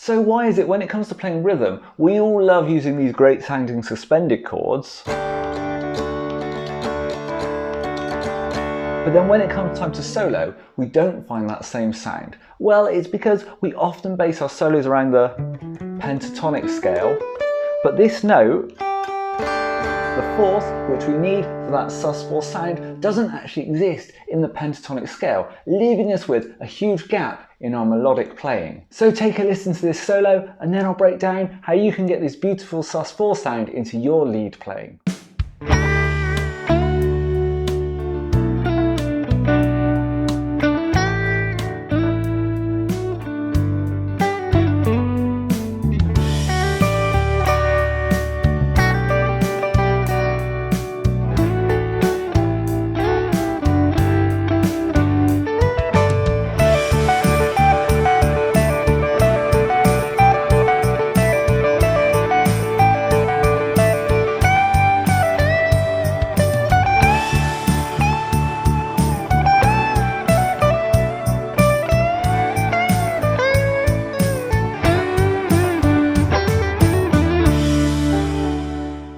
So why is it when it comes to playing rhythm, we all love using these great sounding suspended chords, but then when it comes time to solo, we don't find that same sound? Well, it's because we often base our solos around the pentatonic scale, but this note, the fourth, which we need for that sus4 sound, doesn't actually exist in the pentatonic scale, leaving us with a huge gap in our melodic playing. So take a listen to this solo, and then I'll break down how you can get this beautiful sus4 sound into your lead playing.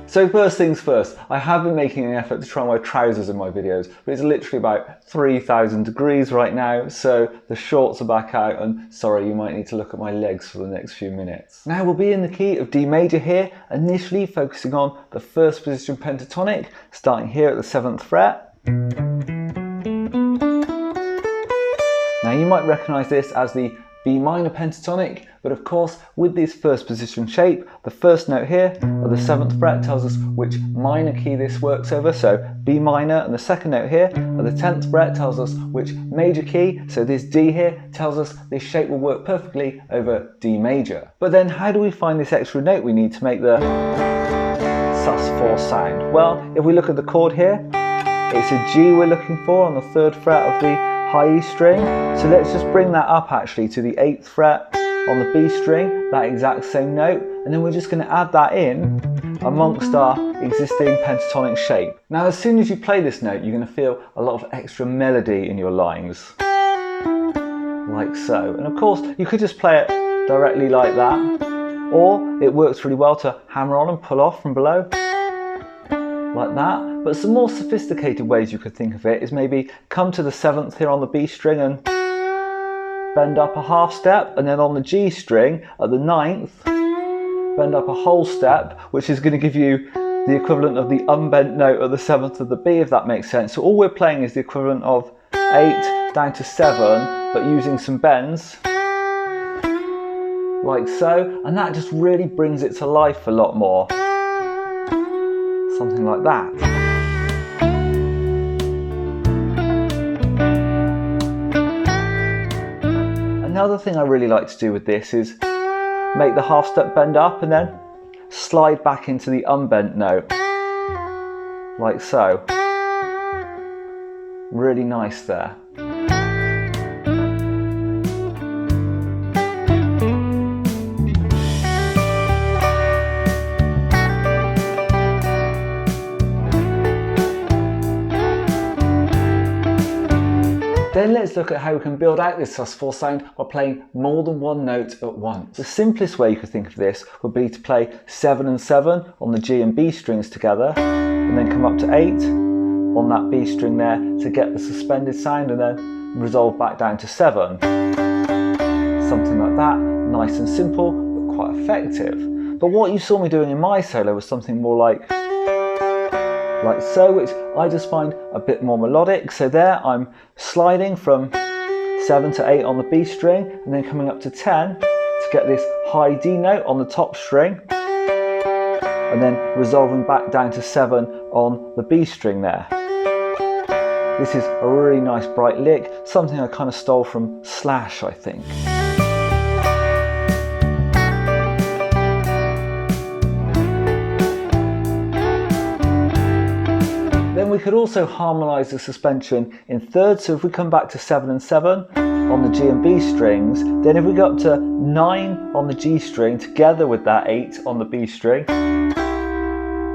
So first things first, I have been making an effort to try and wear trousers in my videos, but it's literally about 3,000 degrees right now, so the shorts are back out, and sorry, you might need to look at my legs for the next few minutes. Now we'll be in the key of D major here, initially focusing on the first position pentatonic, starting here at the 7th fret. Now you might recognise this as the B minor pentatonic, but of course with this first position shape, the first note here of the 7th fret tells us which minor key this works over, so B minor, and the second note here of the 10th fret tells us which major key, so this D here tells us this shape will work perfectly over D major. But then how do we find this extra note we need to make the sus4 sound? Well, if we look at the chord here, it's a G we're looking for on the 3rd fret of the high E string, so let's just bring that up actually to the 8th fret on the B string, that exact same note, and then we're just going to add that in amongst our existing pentatonic shape. Now as soon as you play this note, you're going to feel a lot of extra melody in your lines, like so. And of course you could just play it directly like that, or it works really well to hammer on and pull off from below, like that. But some more sophisticated ways you could think of it is maybe come to the 7th here on the B string and bend up a half step, and then on the G string at the 9th, bend up a whole step, which is going to give you the equivalent of the unbent note of the 7th of the B, if that makes sense. So all we're playing is the equivalent of 8 down to 7, but using some bends, like so, and that just really brings it to life a lot more. Something like that. Another thing I really like to do with this is make the half step bend up and then slide back into the unbent note, like so. Really nice there. Then let's look at how we can build out this sus4 sound by playing more than one note at once. The simplest way you could think of this would be to play 7 and 7 on the G and B strings together, and then come up to 8 on that B string there to get the suspended sound, and then resolve back down to 7. Something like that, nice and simple, but quite effective. But what you saw me doing in my solo was something more like so, which I just find a bit more melodic. So there I'm sliding from 7 to 8 on the B string, and then coming up to 10 to get this high D note on the top string, and then resolving back down to 7 on the B string there. This is a really nice bright lick, something I kind of stole from Slash, I think. Then we could also harmonise the suspension in thirds, so if we come back to 7 and 7 on the G and B strings, then if we go up to 9 on the G string together with that 8 on the B string,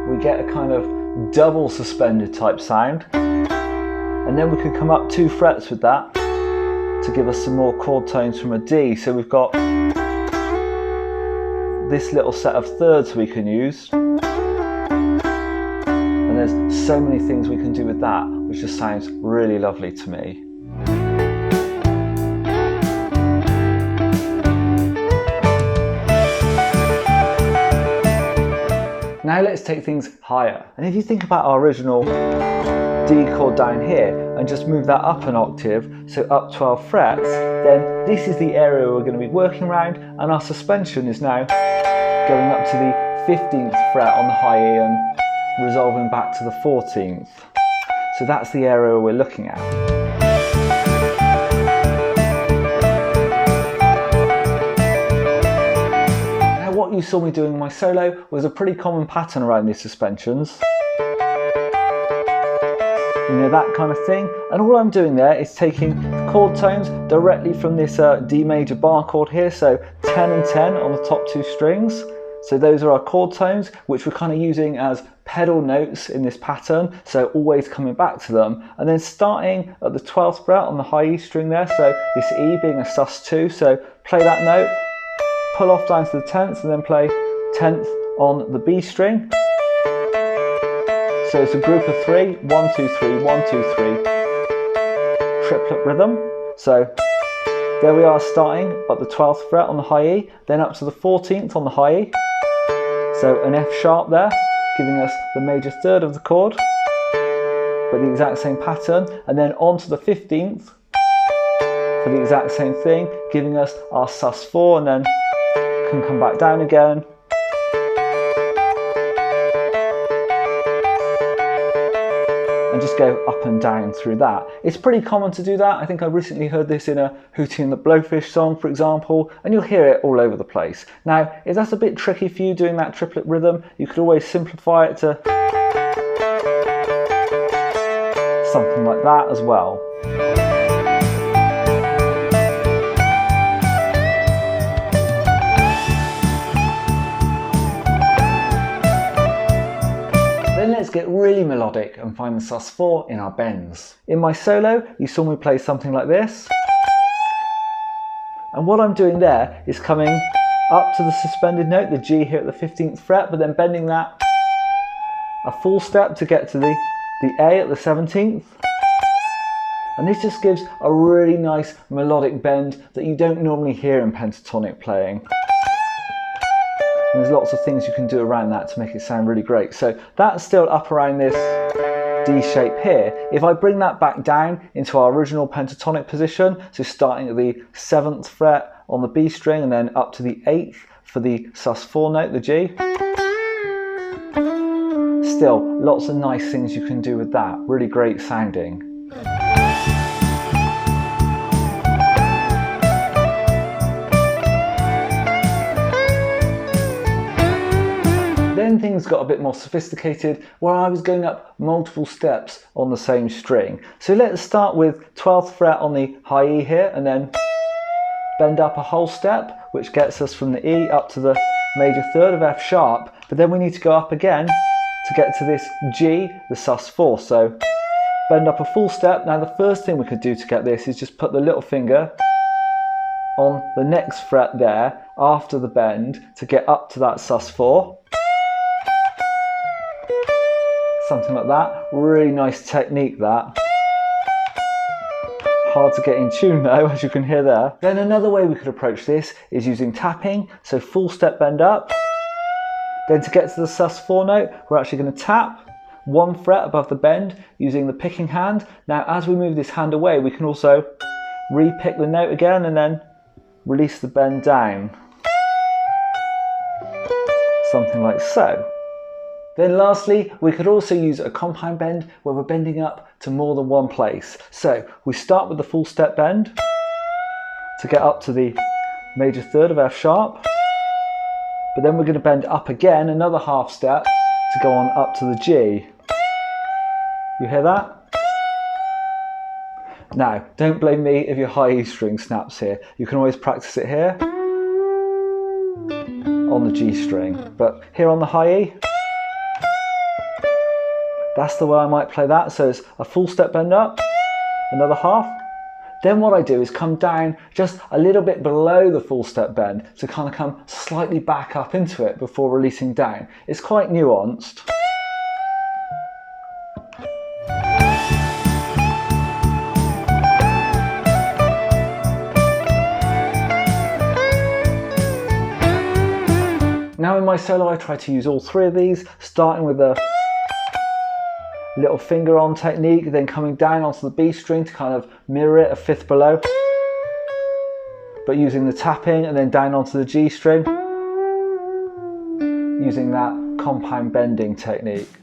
we get a kind of double suspended type sound, and then we could come up 2 frets with that to give us some more chord tones from a D. So we've got this little set of thirds we can use. And there's so many things we can do with that, which just sounds really lovely to me. Now let's take things higher. And if you think about our original D chord down here and just move that up an octave, so up 12 frets, then this is the area we're going to be working around, and our suspension is now going up to the 15th fret on the high E and resolving back to the 14th. So that's the area we're looking at. What you saw me doing in my solo was a pretty common pattern around these suspensions. You know, that kind of thing. And all I'm doing there is taking the chord tones directly from this D major bar chord here, so 10 and 10 on the top two strings. So those are our chord tones, which we're kind of using as pedal notes in this pattern, so always coming back to them. And then starting at the 12th fret on the high E string there, so this E being a sus2, so play that note, pull off down to the 10th, and then play 10th on the B string. So it's a group of 3, 1, 2, 3, 1, 2, 3, triplet rhythm. So there we are, starting at the 12th fret on the high E, then up to the 14th on the high E. So an F sharp there, giving us the major third of the chord, but the exact same pattern, and then on to the 15th for the exact same thing, giving us our sus4, and then can come back down again. And just go up and down through that. It's pretty common to do that. I think I recently heard this in a Hootie and the Blowfish song, for example, and you'll hear it all over the place. Now, if that's a bit tricky for you doing that triplet rhythm, you could always simplify it to something like that as well. Then let's get really melodic and find the sus4 in our bends. In my solo, you saw me play something like this. And what I'm doing there is coming up to the suspended note, the G here at the 15th fret, but then bending that a full step to get to the A at the 17th. And this just gives a really nice melodic bend that you don't normally hear in pentatonic playing. And there's lots of things you can do around that to make it sound really great. So that's still up around this D shape here. If I bring that back down into our original pentatonic position, so starting at the 7th fret on the B string and then up to the 8th for the sus4 note, the G. Still, lots of nice things you can do with that. Really great sounding. Then things got a bit more sophisticated where I was going up multiple steps on the same string. So let's start with 12th fret on the high E here and then bend up a whole step, which gets us from the E up to the major third of F sharp. But then we need to go up again to get to this G, the sus4. So bend up a full step. Now the first thing we could do to get this is just put the little finger on the next fret there after the bend to get up to that sus4. Something like that. Really nice technique, that. Hard to get in tune though, as you can hear there. Then another way we could approach this is using tapping. So full step bend up. Then to get to the sus4 note, we're actually going to tap 1 fret above the bend using the picking hand. Now as we move this hand away, we can also re-pick the note again and then release the bend down. Something like so. Then lastly, we could also use a compound bend where we're bending up to more than one place. So we start with the full step bend to get up to the major third of F sharp, but then we're going to bend up again another half step to go on up to the G. You hear that? Now, don't blame me if your high E string snaps here. You can always practice it here on the G string, but here on the high E, that's the way I might play that. So it's a full step bend up, another half, Then what I do is come down just a little bit below the full step bend to kind of come slightly back up into it before releasing down. It's quite nuanced. Now in my solo I try to use all three of these, starting with a little finger on technique, then coming down onto the B string to kind of mirror it a fifth below, but using the tapping, and then down onto the G string, using that compound bending technique.